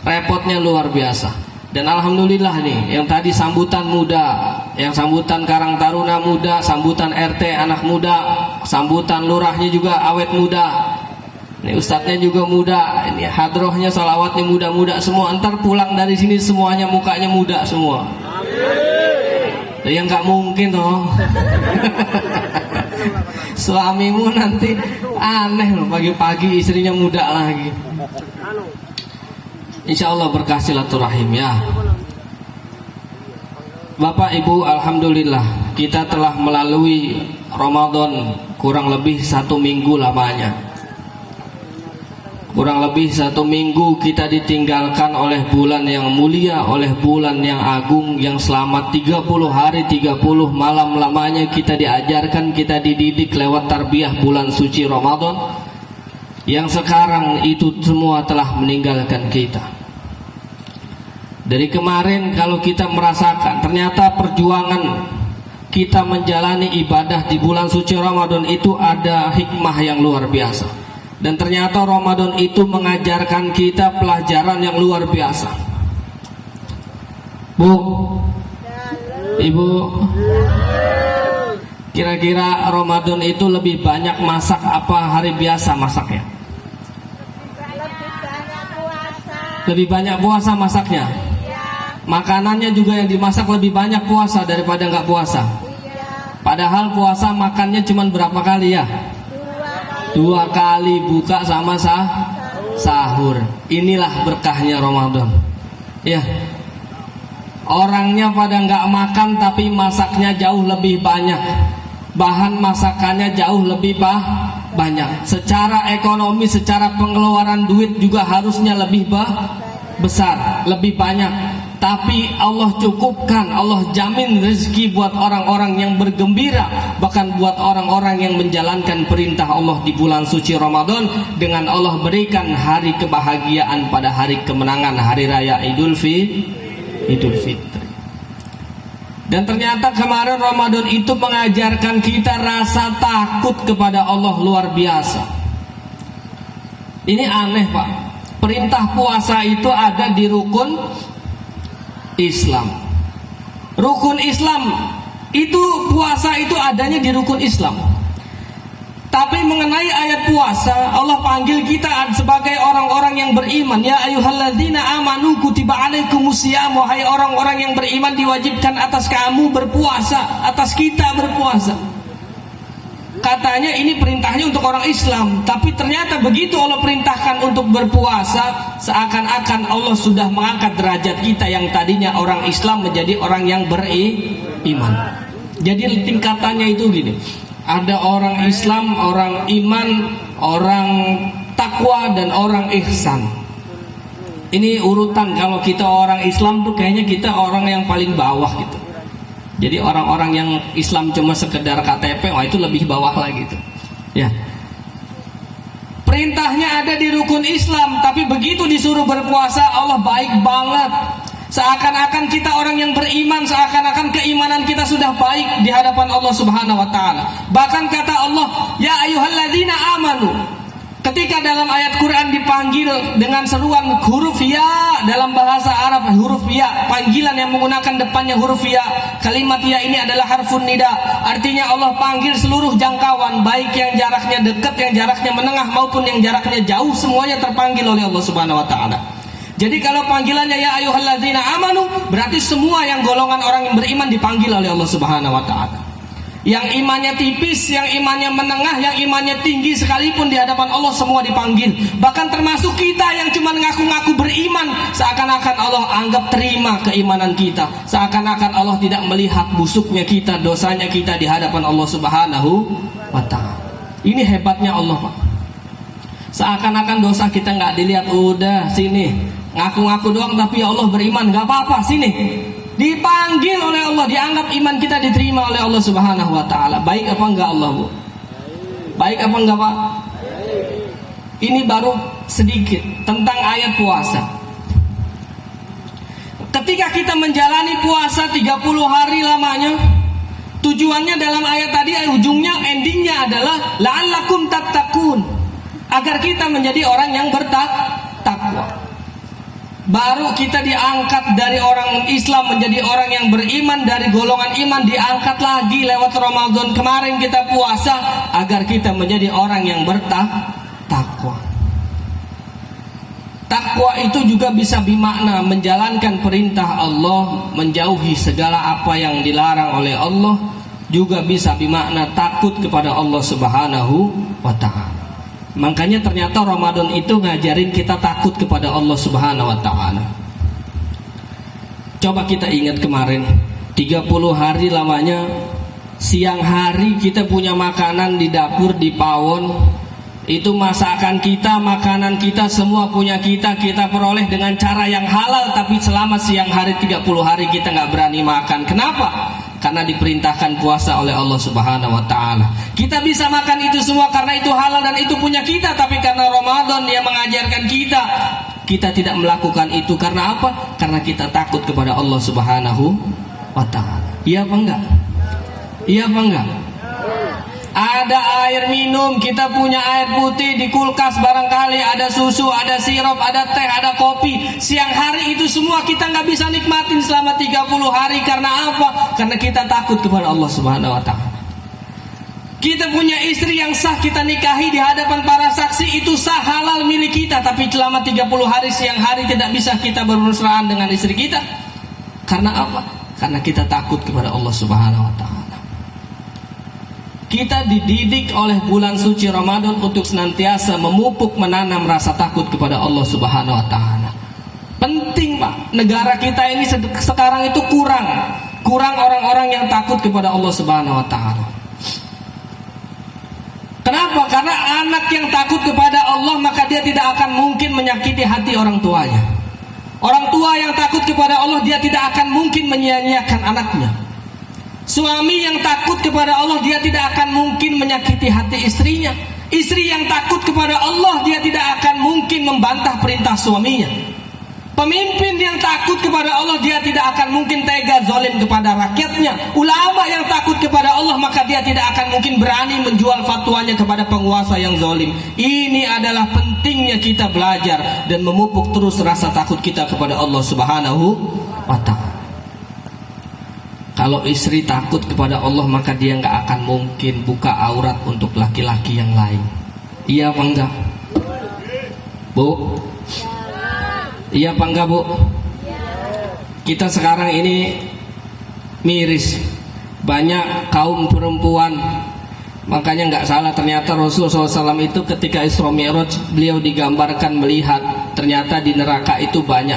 repotnya luar biasa. Dan alhamdulillah nih, yang tadi sambutan muda, yang sambutan Karang Taruna muda, sambutan RT anak muda, sambutan lurahnya juga awet muda. Ini ustadznya juga muda, ini hadrohnya salawatnya muda-muda semua. Ntar pulang dari sini semuanya mukanya muda semua. Ya nggak mungkin toh. Suamimu nanti aneh loh, pagi-pagi istrinya muda lagi. Insya Allah berkah silaturahim ya. Bapak Ibu, alhamdulillah kita telah melalui Ramadan kurang lebih 1 minggu lamanya. Kurang lebih 1 minggu kita ditinggalkan oleh bulan yang mulia, oleh bulan yang agung, yang selama 30 hari 30 malam lamanya kita diajarkan, kita dididik lewat tarbiyah bulan suci Ramadan, yang sekarang itu semua telah meninggalkan kita. Dari kemarin kalau kita merasakan ternyata perjuangan kita menjalani ibadah di bulan suci Ramadan itu ada hikmah yang luar biasa. Dan ternyata Ramadan itu mengajarkan kita pelajaran yang luar biasa. Bu, Ibu, kira-kira Ramadan itu lebih banyak masak apa hari biasa masaknya? Lebih banyak puasa masaknya. Makanannya juga yang dimasak lebih banyak puasa daripada nggak puasa. Padahal puasa makannya cuma berapa kali ya? 2 kali buka sama sahur. Inilah berkahnya Ramadan. Ya, orangnya pada nggak makan tapi masaknya jauh lebih banyak. Bahan masakannya jauh lebih banyak. Secara ekonomi, secara pengeluaran duit juga harusnya lebih besar, lebih banyak. Tapi Allah cukupkan, Allah jamin rezeki buat orang-orang yang bergembira, bahkan buat orang-orang yang menjalankan perintah Allah di bulan suci Ramadan, dengan Allah berikan hari kebahagiaan pada hari kemenangan, hari raya Idul Fitri. Dan ternyata kemarin Ramadan itu mengajarkan kita rasa takut kepada Allah luar biasa. Ini aneh Pak, perintah puasa itu ada di rukun Islam. Rukun Islam itu, puasa itu adanya di rukun Islam. Tapi mengenai ayat puasa, Allah panggil kita sebagai orang-orang yang beriman. Ya ayyuhalladzina amanu kutiba alaikumusiyam, wahai orang-orang yang beriman diwajibkan atas kamu berpuasa, atas kita berpuasa. Katanya ini perintahnya untuk orang Islam, tapi ternyata begitu Allah perintahkan untuk berpuasa, seakan-akan Allah sudah mengangkat derajat kita yang tadinya orang Islam menjadi orang yang beriman. Jadi tingkatannya itu gini, ada orang Islam, orang iman, orang takwa, dan orang ihsan. Ini urutan, kalau kita orang Islam tuh kayaknya kita orang yang paling bawah gitu. Jadi orang-orang yang Islam cuma sekedar KTP, wah itu lebih bawah lagi gitu. Ya. Perintahnya ada di rukun Islam, tapi begitu disuruh berpuasa Allah baik banget. Seakan-akan kita orang yang beriman, seakan-akan keimanan kita sudah baik di hadapan Allah Subhanahu wa taala. Bahkan kata Allah, ya ayyuhalladzina amanu. Ketika dalam ayat Quran dipanggil dengan seruan huruf ya, dalam bahasa Arab huruf ya, panggilan yang menggunakan depannya huruf ya. Kalimat ya ini adalah harfun nida, artinya Allah panggil seluruh jangkauan, baik yang jaraknya dekat, yang jaraknya menengah, maupun yang jaraknya jauh, semuanya terpanggil oleh Allah Subhanahu wa taala. Jadi kalau panggilannya ya ayyuhalladzina amanu, berarti semua yang golongan orang yang beriman dipanggil oleh Allah Subhanahu wa taala. Yang imannya tipis, yang imannya menengah, yang imannya tinggi sekalipun di hadapan Allah semua dipanggil. Bahkan termasuk kita yang cuma ngaku-ngaku beriman, seakan-akan Allah anggap terima keimanan kita. Seakan-akan Allah tidak melihat busuknya kita, dosanya kita di hadapan Allah Subhanahu wa ta'ala. Ini hebatnya Allah Pak. Seakan-akan dosa kita nggak dilihat, udah sini ngaku-ngaku doang, tapi ya Allah beriman, nggak apa-apa, sini. Dipanggil oleh Allah, dianggap iman kita diterima oleh Allah Subhanahu wa taala. Baik apa enggak Allah, Bu? Baik apa enggak, Pak? Ini baru sedikit tentang ayat puasa. Ketika kita menjalani puasa 30 hari lamanya, tujuannya dalam ayat tadi ujungnya, endingnya adalah la'allakum tattaqun. 'Tattaqun, agar kita menjadi orang yang bertakwa. Baru kita diangkat dari orang Islam menjadi orang yang beriman, dari golongan iman diangkat lagi lewat Ramadan kemarin kita puasa agar kita menjadi orang yang bertakwa. Takwa itu juga bisa bermakna menjalankan perintah Allah, menjauhi segala apa yang dilarang oleh Allah, juga bisa bermakna takut kepada Allah Subhanahu wa ta'ala. Makanya ternyata Ramadan itu ngajarin kita takut kepada Allah Subhanahu wa ta'ala. Coba kita ingat kemarin 30 hari lamanya, siang hari kita punya makanan di dapur, di pawon. Itu masakan kita, makanan kita, semua punya kita peroleh dengan cara yang halal. Tapi selama siang hari 30 hari kita nggak berani makan. Kenapa? Karena diperintahkan puasa oleh Allah Subhanahu wa ta'ala. Kita bisa makan itu semua karena itu halal dan itu punya kita. Tapi karena Ramadan yang mengajarkan kita tidak melakukan itu. Karena apa? Karena kita takut kepada Allah Subhanahu wa ta'ala. Iya apa enggak? Iya apa enggak? Ada air minum, kita punya air putih di kulkas, barangkali ada susu, ada sirup, ada teh, ada kopi. Siang hari itu semua kita nggak bisa nikmatin selama 30 hari. Karena apa? Karena kita takut kepada Allah Subhanahu wa ta'ala. Kita punya istri yang sah, kita nikahi di hadapan para saksi, itu sah, halal milik kita. Tapi selama 30 hari siang hari tidak bisa kita bermesraan dengan istri kita. Karena apa? Karena kita takut kepada Allah Subhanahu wa ta'ala. Kita dididik oleh bulan suci Ramadan untuk senantiasa memupuk, menanam rasa takut kepada Allah Subhanahu wa ta'ala. Penting, Pak. Negara kita ini sekarang itu kurang orang-orang yang takut kepada Allah Subhanahu wa ta'ala. Kenapa? Karena anak yang takut kepada Allah maka dia tidak akan mungkin menyakiti hati orang tuanya. Orang tua yang takut kepada Allah dia tidak akan mungkin menyia-nyiakan anaknya. Suami yang takut kepada Allah dia tidak akan mungkin menyakiti hati istrinya. Istri yang takut kepada Allah dia tidak akan mungkin membantah perintah suaminya. Pemimpin yang takut kepada Allah dia tidak akan mungkin tega zalim kepada rakyatnya. Ulama yang takut kepada Allah maka dia tidak akan mungkin berani menjual fatwanya kepada penguasa yang zalim. Ini adalah pentingnya kita belajar dan memupuk terus rasa takut kita kepada Allah Subhanahu wa ta'ala. Kalau istri takut kepada Allah maka dia nggak akan mungkin buka aurat untuk laki-laki yang lain. Iya apa enggak? Bu? Iya apa enggak, Bu? Kita sekarang ini miris, banyak kaum perempuan. Makanya nggak salah ternyata Rasulullah SAW itu ketika Isra Mi'raj beliau digambarkan melihat ternyata di neraka itu banyak